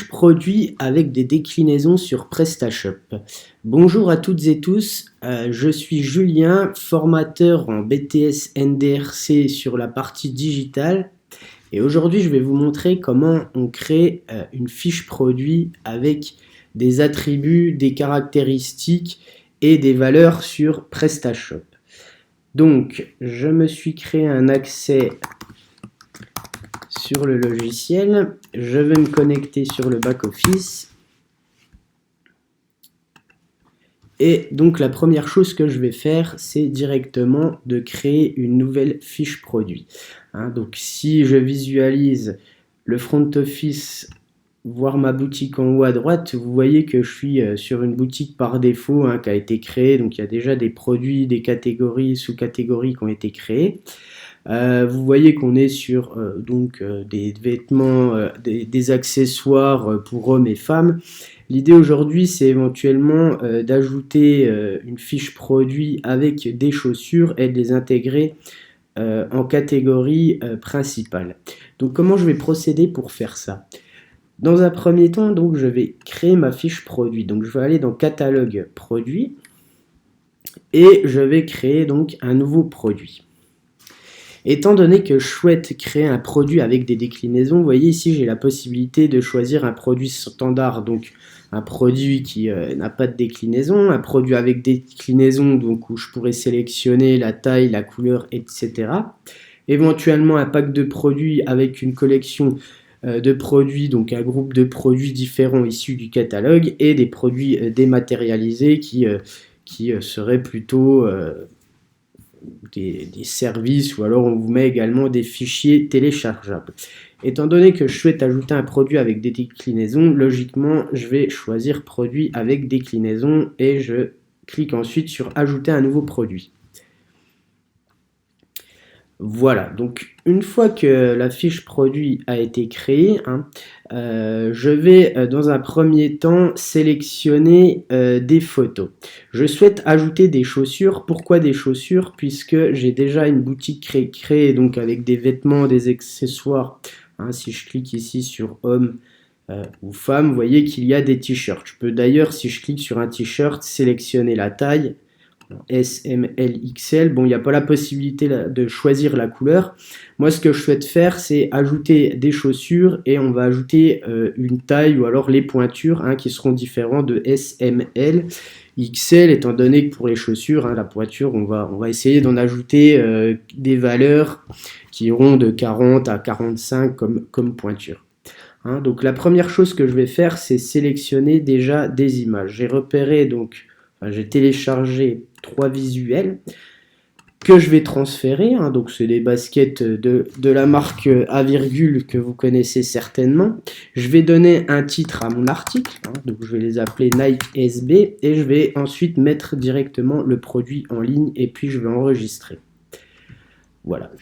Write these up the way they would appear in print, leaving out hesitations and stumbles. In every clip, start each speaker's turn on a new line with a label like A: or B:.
A: Produits avec des déclinaisons sur PrestaShop. Bonjour à toutes et tous, je suis Julien, formateur en BTS NDRC sur la partie digitale et aujourd'hui je vais vous montrer comment on crée une fiche produit avec des attributs, des caractéristiques et des valeurs sur PrestaShop. Donc je me suis créé un accès sur le logiciel, je vais me connecter sur le back-office et donc la première chose que je vais faire, c'est directement de créer une nouvelle fiche produit. Donc si je visualise le front office, voir ma boutique en haut à droite, vous voyez que je suis sur une boutique par défaut qui a été créée, donc il y a déjà des produits, des catégories, sous-catégories qui ont été créées. Vous voyez qu'on est sur des vêtements, des accessoires pour hommes et femmes. L'idée aujourd'hui, c'est éventuellement d'ajouter une fiche produit avec des chaussures et de les intégrer en catégorie principale. Donc comment je vais procéder pour faire ça? Dans un premier temps, donc, je vais créer ma fiche produit. Donc je vais aller dans catalogue produit et je vais créer donc un nouveau produit. Étant donné que je souhaite créer un produit avec des déclinaisons, vous voyez ici j'ai la possibilité de choisir un produit standard, donc un produit qui n'a pas de déclinaison, un produit avec déclinaison, donc où je pourrais sélectionner la taille, la couleur, etc. Éventuellement un pack de produits avec une collection de produits, donc un groupe de produits différents issus du catalogue et des produits dématérialisés qui seraient plutôt des services, ou alors on vous met également des fichiers téléchargeables. Étant donné que je souhaite ajouter un produit avec des déclinaisons, logiquement je vais choisir produit avec déclinaison et je clique ensuite sur ajouter un nouveau produit. Voilà, donc une fois que la fiche produit a été créée, je vais dans un premier temps sélectionner des photos. Je souhaite ajouter des chaussures. Pourquoi des chaussures? Puisque j'ai déjà une boutique créée donc avec des vêtements, des accessoires. Si je clique ici sur homme ou femme, vous voyez qu'il y a des t-shirts. Je peux d'ailleurs, si je clique sur un t-shirt, sélectionner la taille. S, M, L, XL, bon il n'y a pas la possibilité de choisir la couleur. Moi ce que je souhaite faire c'est ajouter des chaussures et on va ajouter une taille ou alors les pointures qui seront différents de S, M, L, XL, étant donné que pour les chaussures, la pointure on va essayer d'en ajouter des valeurs qui iront de 40 à 45 comme pointure. Donc la première chose que je vais faire c'est sélectionner déjà des images. J'ai repéré donc j'ai téléchargé 3 visuels que je vais transférer. Donc c'est des baskets de la marque A, que vous connaissez certainement. Je vais donner un titre à mon article. Donc je vais les appeler Nike SB et je vais ensuite mettre directement le produit en ligne et puis je vais enregistrer. Voilà,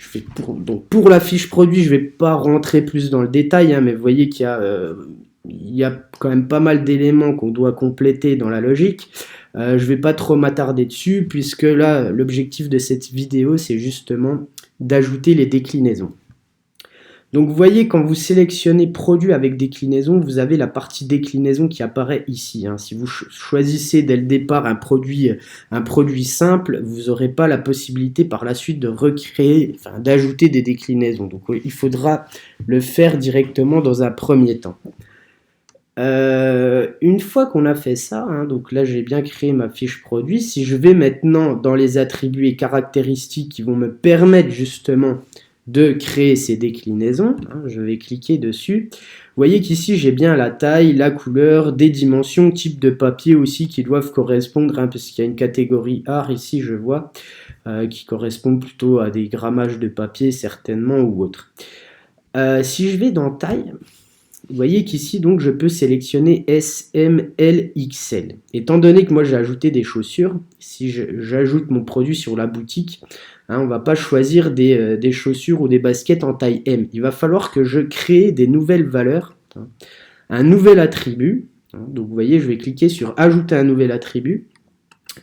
A: donc pour la fiche produit, je ne vais pas rentrer plus dans le détail, mais vous voyez qu'il y a quand même pas mal d'éléments qu'on doit compléter dans la logique. Je ne vais pas trop m'attarder dessus puisque là, l'objectif de cette vidéo, c'est justement d'ajouter les déclinaisons. Donc vous voyez, quand vous sélectionnez produit avec déclinaison, vous avez la partie déclinaison qui apparaît ici. Si vous choisissez dès le départ un produit simple, vous n'aurez pas la possibilité par la suite de recréer, d'ajouter des déclinaisons. Donc il faudra le faire directement dans un premier temps. Une fois qu'on a fait ça, donc là j'ai bien créé ma fiche produit. Si je vais maintenant dans les attributs et caractéristiques qui vont me permettre justement de créer ces déclinaisons, je vais cliquer dessus. Vous voyez qu'ici j'ai bien la taille, la couleur, des dimensions, type de papier aussi qui doivent correspondre, parce qu'il y a une catégorie art ici je vois, qui correspond plutôt à des grammages de papier certainement ou autre. Si je vais dans taille, vous voyez qu'ici donc je peux sélectionner S, M, L, XL. Étant donné que moi j'ai ajouté des chaussures, si j'ajoute mon produit sur la boutique, on ne va pas choisir des chaussures ou des baskets en taille M. Il va falloir que je crée des nouvelles valeurs, un nouvel attribut. Donc vous voyez, je vais cliquer sur ajouter un nouvel attribut.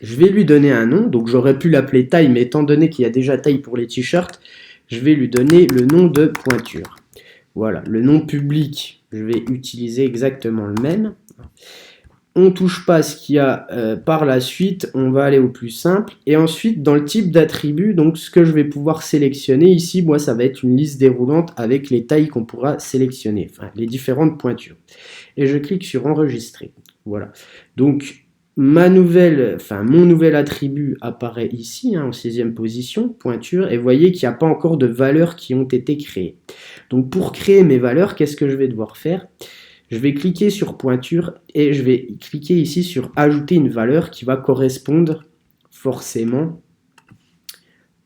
A: Je vais lui donner un nom, donc j'aurais pu l'appeler taille, mais étant donné qu'il y a déjà taille pour les t-shirts, je vais lui donner le nom de pointure. Voilà, le nom public, je vais utiliser exactement le même. On ne touche pas ce qu'il y a par la suite, on va aller au plus simple. Et ensuite, dans le type d'attribut, donc ce que je vais pouvoir sélectionner ici, moi, ça va être une liste déroulante avec les tailles qu'on pourra sélectionner, enfin les différentes pointures. Et je clique sur enregistrer. Voilà. Donc, mon nouvel attribut apparaît ici, en 6e position, pointure, et vous voyez qu'il n'y a pas encore de valeurs qui ont été créées. Donc, pour créer mes valeurs, qu'est-ce que je vais devoir faire ? Je vais cliquer sur pointure et je vais cliquer ici sur ajouter une valeur qui va correspondre forcément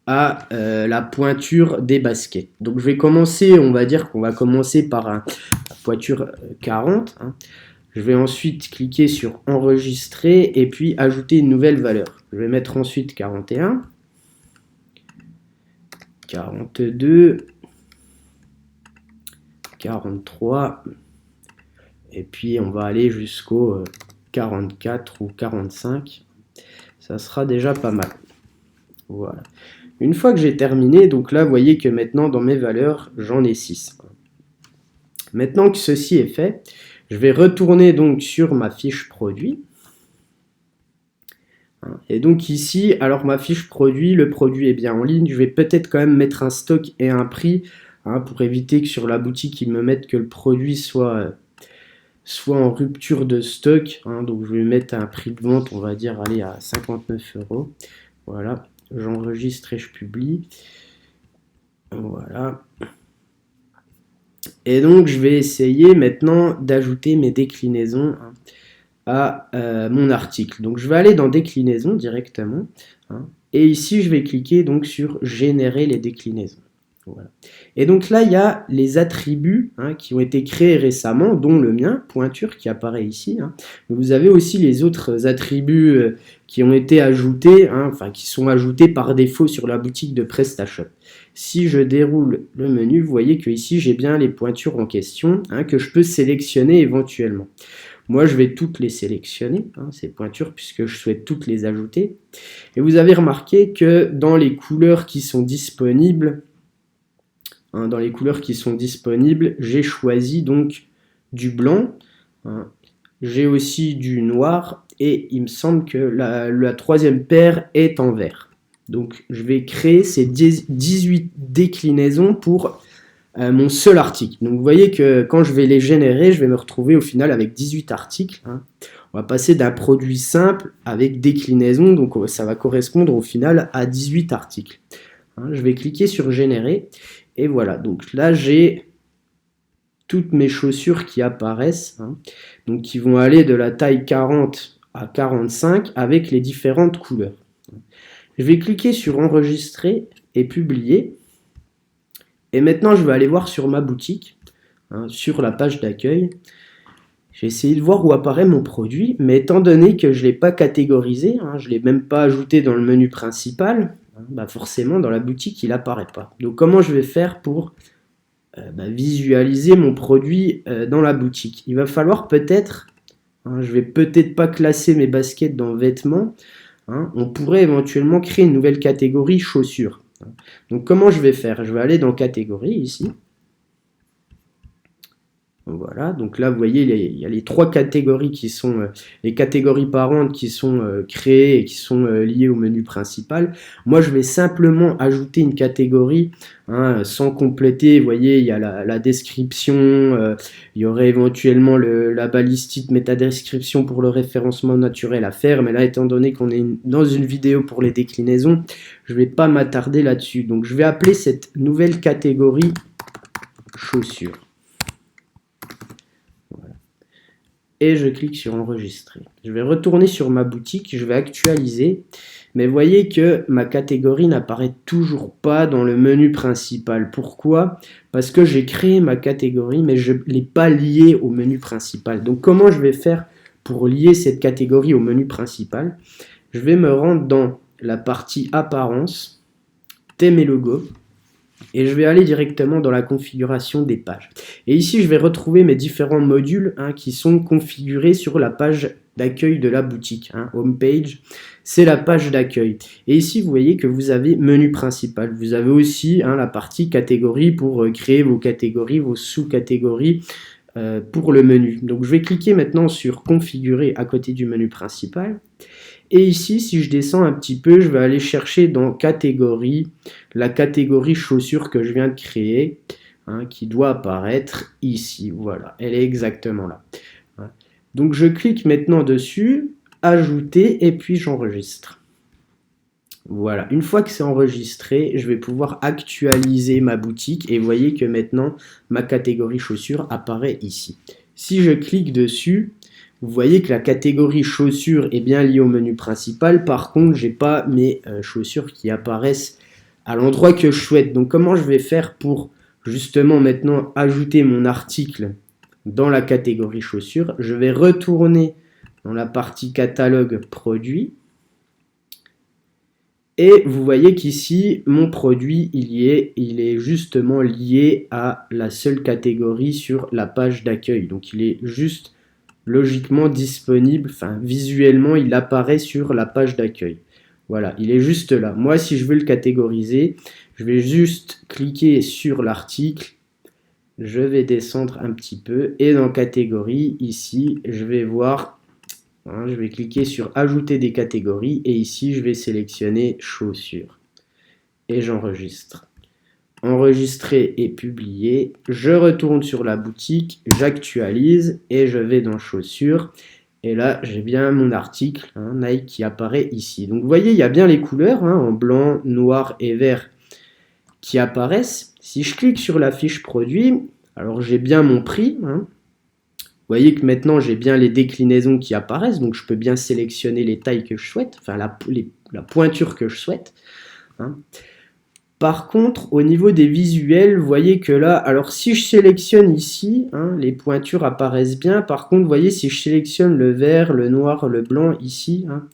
A: à la pointure des baskets. Donc je vais commencer, on va dire qu'on va commencer par la pointure 40. Hein. Je vais ensuite cliquer sur enregistrer et puis ajouter une nouvelle valeur. Je vais mettre ensuite 41, 42, 43, et puis on va aller jusqu'au 44 ou 45. Ça sera déjà pas mal. Voilà. Une fois que j'ai terminé, donc là, vous voyez que maintenant, dans mes valeurs, j'en ai 6. Maintenant que ceci est fait, je vais retourner donc sur ma fiche produit. Et donc ici, alors ma fiche produit, le produit est bien en ligne. Je vais peut-être quand même mettre un stock et un prix pour éviter que sur la boutique, ils me mettent que le produit soit en rupture de stock. Donc je vais mettre un prix de vente, on va dire, aller à 59 €. Voilà, j'enregistre et je publie. Voilà. Et donc je vais essayer maintenant d'ajouter mes déclinaisons à mon article. Donc je vais aller dans déclinaison directement. Et ici je vais cliquer donc sur générer les déclinaisons. Voilà. Et donc là, il y a les attributs qui ont été créés récemment, dont le mien, pointure, qui apparaît ici. Mais vous avez aussi les autres attributs qui ont été ajoutés, qui sont ajoutés par défaut sur la boutique de PrestaShop. Si je déroule le menu, vous voyez que ici, j'ai bien les pointures en question que je peux sélectionner éventuellement. Moi, je vais toutes les sélectionner, ces pointures, puisque je souhaite toutes les ajouter. Et vous avez remarqué que dans les couleurs qui sont disponibles, j'ai choisi donc du blanc, j'ai aussi du noir et il me semble que la troisième paire est en vert. Donc je vais créer ces 18 déclinaisons pour mon seul article. Donc vous voyez que quand je vais les générer, je vais me retrouver au final avec 18 articles. On va passer d'un produit simple avec déclinaison, donc ça va correspondre au final à 18 articles. Je vais cliquer sur générer. Et voilà, donc là j'ai toutes mes chaussures qui apparaissent, donc qui vont aller de la taille 40 à 45 avec les différentes couleurs. Je vais cliquer sur enregistrer et publier. Et maintenant je vais aller voir sur ma boutique, sur la page d'accueil. J'ai essayé de voir où apparaît mon produit, mais étant donné que je ne l'ai pas catégorisé, je ne l'ai même pas ajouté dans le menu principal, forcément dans la boutique il apparaît pas. Donc comment je vais faire pour visualiser mon produit dans la boutique? Il va falloir peut-être, je vais peut-être pas classer mes baskets dans vêtements, on pourrait éventuellement créer une nouvelle catégorie chaussures. Donc comment je vais faire? Je vais aller dans catégorie ici. Voilà, donc là vous voyez il y a les trois catégories qui sont les catégories parentes qui sont créées et qui sont liées au menu principal. Moi je vais simplement ajouter une catégorie sans compléter. Vous voyez il y a la description, il y aurait éventuellement la balistique métadescription pour le référencement naturel à faire, mais là étant donné qu'on est dans une vidéo pour les déclinaisons, je ne vais pas m'attarder là-dessus. Donc je vais appeler cette nouvelle catégorie chaussures. Et je clique sur enregistrer. Je vais retourner sur ma boutique, je vais actualiser, mais voyez que ma catégorie n'apparaît toujours pas dans le menu principal. Pourquoi? Parce que j'ai créé ma catégorie, mais je ne l'ai pas liée au menu principal. Donc comment je vais faire pour lier cette catégorie au menu principal? Je vais me rendre dans la partie apparence, thème et logo. Et je vais aller directement dans la configuration des pages. Et ici, je vais retrouver mes différents modules qui sont configurés sur la page d'accueil de la boutique, hein, home page, c'est la page d'accueil. Et ici, vous voyez que vous avez menu principal. Vous avez aussi hein, la partie catégorie pour créer vos catégories, vos sous-catégories pour le menu. Donc, je vais cliquer maintenant sur configurer à côté du menu principal. Et ici, si je descends un petit peu, je vais aller chercher dans catégorie, la catégorie chaussures que je viens de créer, hein, qui doit apparaître ici. Voilà, elle est exactement là. Donc je clique maintenant dessus, ajouter, et puis j'enregistre. Voilà, une fois que c'est enregistré, je vais pouvoir actualiser ma boutique et vous voyez que maintenant ma catégorie chaussures apparaît ici. Si je clique dessus, vous voyez que la catégorie chaussures est bien liée au menu principal. Par contre, j'ai pas mes chaussures qui apparaissent à l'endroit que je souhaite. Donc comment je vais faire pour justement maintenant ajouter mon article dans la catégorie chaussures? Je vais retourner dans la partie catalogue produit. Et vous voyez qu'ici, mon produit, il est justement lié à la seule catégorie sur la page d'accueil. Donc il est juste logiquement disponible, enfin visuellement, il apparaît sur la page d'accueil. Voilà, il est juste là. Moi, si je veux le catégoriser, je vais juste cliquer sur l'article. Je vais descendre un petit peu et dans catégorie, ici, je vais voir, hein, je vais cliquer sur ajouter des catégories et ici, je vais sélectionner chaussures et j'enregistre. Enregistrer et publier. Je retourne sur la boutique, j'actualise et je vais dans chaussures. Et là, j'ai bien mon article, hein, Nike, qui apparaît ici. Donc, vous voyez, il y a bien les couleurs, hein, en blanc, noir et vert, qui apparaissent. Si je clique sur la fiche produit, alors j'ai bien mon prix. Hein. Vous voyez que maintenant, j'ai bien les déclinaisons qui apparaissent. Donc, je peux bien sélectionner les tailles que je souhaite, enfin la pointure que je souhaite. Hein. Par contre, au niveau des visuels, vous voyez que là, alors si je sélectionne ici, hein, les pointures apparaissent bien. Par contre, vous voyez, si je sélectionne le vert, le noir, le blanc ici, hein,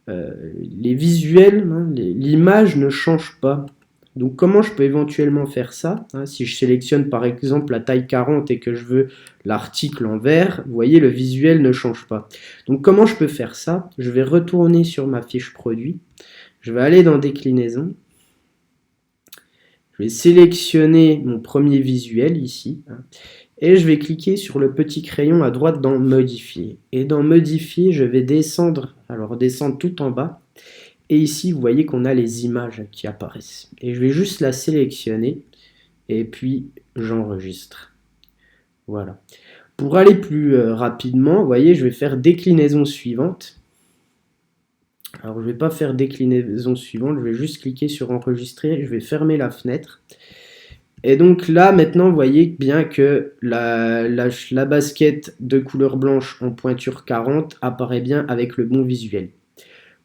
A: les visuels, hein, l'image ne change pas. Donc comment je peux éventuellement faire ça, hein, si je sélectionne par exemple la taille 40 et que je veux l'article en vert, vous voyez, le visuel ne change pas. Donc comment je peux faire ça? Je vais retourner sur ma fiche produit. Je vais aller dans déclinaison. Je vais sélectionner mon premier visuel ici, hein, et je vais cliquer sur le petit crayon à droite dans modifier. Et dans modifier, je vais descendre, alors descendre tout en bas. Et ici, vous voyez qu'on a les images qui apparaissent. Et je vais juste la sélectionner et puis j'enregistre. Voilà. Pour aller plus rapidement, vous voyez, je vais faire déclinaison suivante. Alors, je ne vais pas faire déclinaison suivante, je vais juste cliquer sur enregistrer, je vais fermer la fenêtre. Et donc là, maintenant, vous voyez bien que la basket de couleur blanche en pointure 40 apparaît bien avec le bon visuel.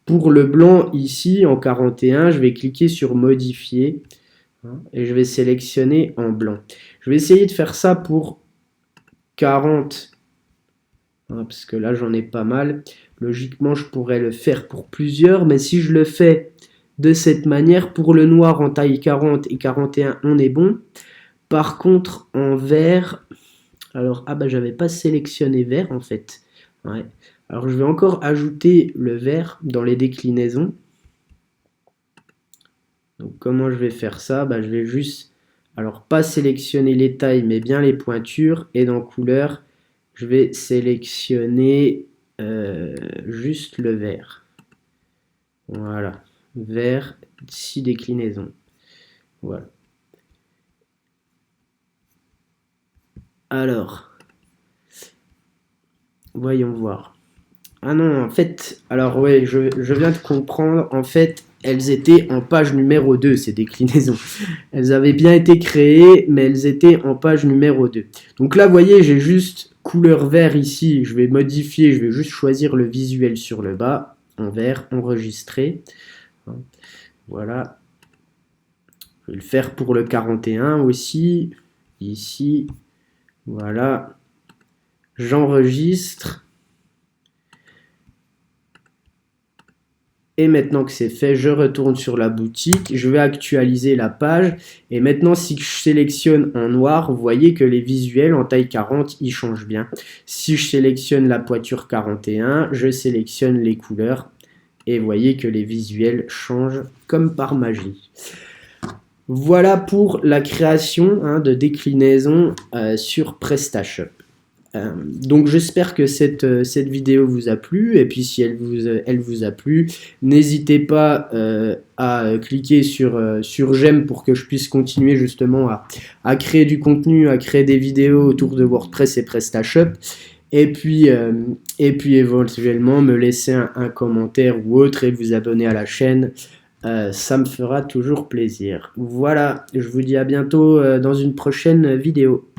A: Pour le blanc, ici, en 41, je vais cliquer sur modifier, hein, et je vais sélectionner en blanc. Je vais essayer de faire ça pour 40, hein, parce que là, j'en ai pas mal. Logiquement, je pourrais le faire pour plusieurs, mais si je le fais de cette manière, pour le noir en taille 40 et 41, on est bon. Par contre, en vert, alors, ah bah, j'avais pas sélectionné vert en fait. Ouais. Alors, je vais encore ajouter le vert dans les déclinaisons. Donc, comment je vais faire ça? Bah, je vais juste, alors, pas sélectionner les tailles, mais bien les pointures. Et dans couleur, je vais sélectionner juste le vert. Voilà, vert, 6 déclinaisons. Voilà. Alors, voyons voir. Ah non, en fait, alors ouais, je viens de comprendre. En fait, elles étaient en page numéro 2, ces déclinaisons. Elles avaient bien été créées, mais elles étaient en page numéro 2. Donc là, vous voyez, j'ai juste couleur vert ici. Je vais modifier, je vais juste choisir le visuel sur le bas, en vert, enregistrer. Voilà. Je vais le faire pour le 41 aussi. Ici, voilà. J'enregistre. Et maintenant que c'est fait, je retourne sur la boutique, je vais actualiser la page. Et maintenant, si je sélectionne en noir, vous voyez que les visuels en taille 40, ils changent bien. Si je sélectionne la pointure 41, je sélectionne les couleurs. Et vous voyez que les visuels changent comme par magie. Voilà pour la création de déclinaisons sur PrestaShop. Donc j'espère que cette vidéo vous a plu, et puis si elle vous a plu, n'hésitez pas à cliquer sur j'aime pour que je puisse continuer justement à créer du contenu, à créer des vidéos autour de WordPress et PrestaShop, et puis éventuellement me laisser un commentaire ou autre et vous abonner à la chaîne. Ça me fera toujours plaisir. Voilà, je vous dis à bientôt dans une prochaine vidéo.